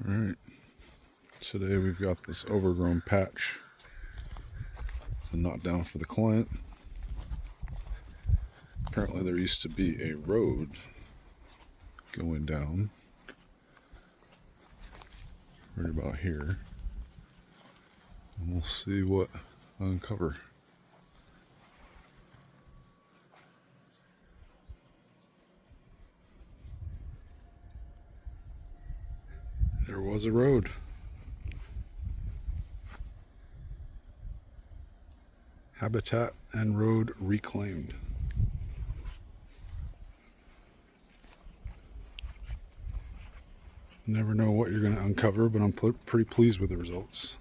Alright, today we've got this overgrown patch to knock down for the client. Apparently there used to be a road going down right about here, and we'll see what I uncover. There was a road. Habitat and road reclaimed. Never know what you're going to uncover, but I'm pretty pleased with the results.